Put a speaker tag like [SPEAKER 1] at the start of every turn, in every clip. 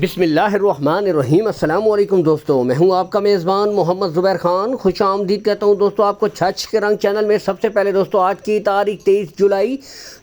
[SPEAKER 1] بسم اللہ الرحمن الرحیم۔ السلام علیکم دوستو، میں ہوں آپ کا میزبان محمد زبیر خان۔ خوش آمدید کہتا ہوں دوستو آپ کو چھچ کے رنگ چینل میں۔ سب سے پہلے دوستو آج کی تاریخ 23 جولائی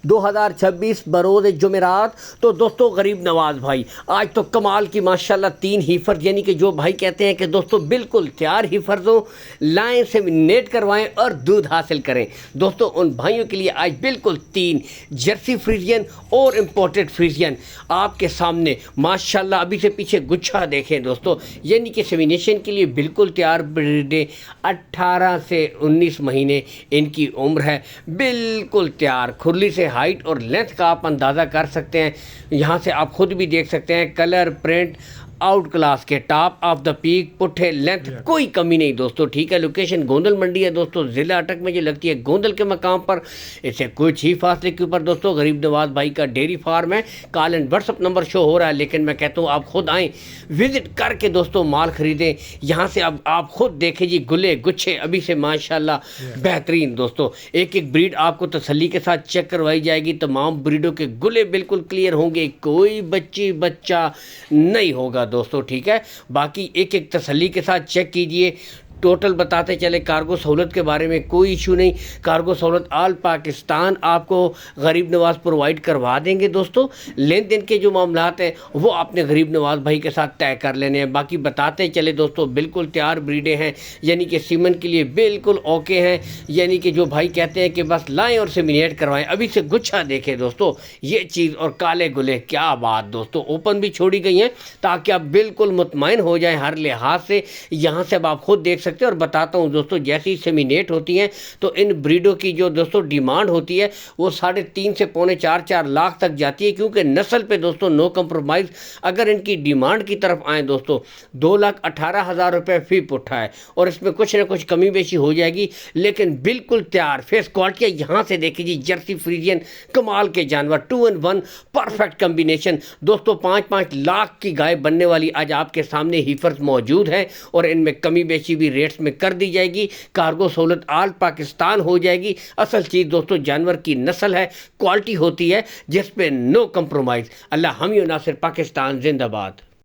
[SPEAKER 1] 2026 بروز جمعرات۔ تو دوستو غریب نواز بھائی آج تو کمال کی ماشاءاللہ 3 ہیفرز، یعنی کہ جو بھائی کہتے ہیں کہ دوستو بالکل تیار ہیفرزوں لائیں، سیمینیٹ کروائیں اور دودھ حاصل کریں، دوستو ان بھائیوں کے لیے آج بالکل 3 جرسی فریزین اور امپورٹڈ فریزین آپ کے سامنے ماشاءاللہ۔ ابھی سے پیچھے گچھا دیکھیں دوستو، یعنی کہ سیمینیشن کے لیے بالکل تیار بریڈیں، 18 سے 19 مہینے ان کی عمر ہے، بالکل تیار۔ کھرلی سے ہائٹ اور لینتھ کا آپ اندازہ کر سکتے ہیں، یہاں سے آپ خود بھی دیکھ سکتے ہیں، کلر پرنٹ آؤٹ کلاس کے، ٹاپ آف دا پیک، پٹھے لینتھ کوئی کمی نہیں دوستو، ٹھیک ہے۔ لوکیشن گوندل منڈی ہے دوستو، ضلع اٹک میں جو لگتی ہے گوندل کے مقام پر، اس سے کچھ ہی فاصلے کے اوپر دوستو غریب نواز بھائی کا ڈیری فارم ہے۔ Call and WhatsApp number show ہو رہا ہے، لیکن میں کہتا ہوں آپ خود آئیں، وزٹ کر کے دوستو مال خریدیں۔ یہاں سے اب آپ خود دیکھیں جی، گلے گچھے ابھی سے ماشاءاللہ بہترین دوستو، ایک ایک بریڈ آپ کو تسلی کے ساتھ چیک کروائی جائے گی۔ تمام بریڈوں کے گلے بالکل کلیئر ہوں گے، کوئی بچہ نہیں ہوگا دوستو، ٹھیک ہے۔ باقی ایک ایک تسلی کے ساتھ چیک کیجئے۔ ٹوٹل بتاتے چلے، کارگو سہولت کے بارے میں کوئی ایشو نہیں، کارگو سہولت آل پاکستان آپ کو غریب نواز پرووائڈ کروا دیں گے دوستو۔ لین دین کے جو معاملات ہیں وہ آپ نے غریب نواز بھائی کے ساتھ طے کر لینے ہیں۔ باقی بتاتے چلے دوستو بالکل تیار بریڈیں ہیں، یعنی کہ سیمن کے لیے بالکل اوکے ہیں، یعنی کہ جو بھائی کہتے ہیں کہ بس لائیں اور سیمینیٹ کروائیں۔ ابھی سے گچھا دیکھیں دوستو، یہ چیز اور کالے گلے، کیا بات دوستو، اوپن بھی چھوڑی گئی ہیں تاکہ آپ بالکل مطمئن ہو جائیں ہر لحاظ سے۔ یہاں سے اب آپ خود دیکھ سکتے ہیں، اور بتاتا ہوں دوستو جیسی سیمینیٹ ہوتی ہیں تو ان بریڈوں کی جو دوستو ڈیمانڈ ہوتی ہے وہ 3.5 سے پونے 4 لاکھ تک جاتی ہے، کیونکہ نسل پہ دوستو نو کمپرومائز۔ اگر ان کی ڈیمانڈ کی طرف آئیں دوستو، 2,18,000 روپے فی پٹھا ہے، اور اس میں کچھ نہ کچھ کمی بیشی ہو جائے گی، لیکن بالکل تیار فیس کوالٹی ہے۔ یہاں سے دیکھیں جی، جرسی فریزین کمال کے جانور، 2 in 1 پرفیکٹ کمبینیشن دوستو۔ 5 لاکھ کی گائے بننے والی آج آپ کے سامنے ہیفرز موجود ہیں، اور ان میں کمی بیشی بھی ریٹس میں کر دی جائے گی۔ کارگو سہولت آل پاکستان ہو جائے گی۔ اصل چیز دوستو جانور کی نسل ہے، کوالٹی ہوتی ہے جس پہ نو کمپرومائز۔ اللہ حامی و ناصر پاکستان زندہ باد۔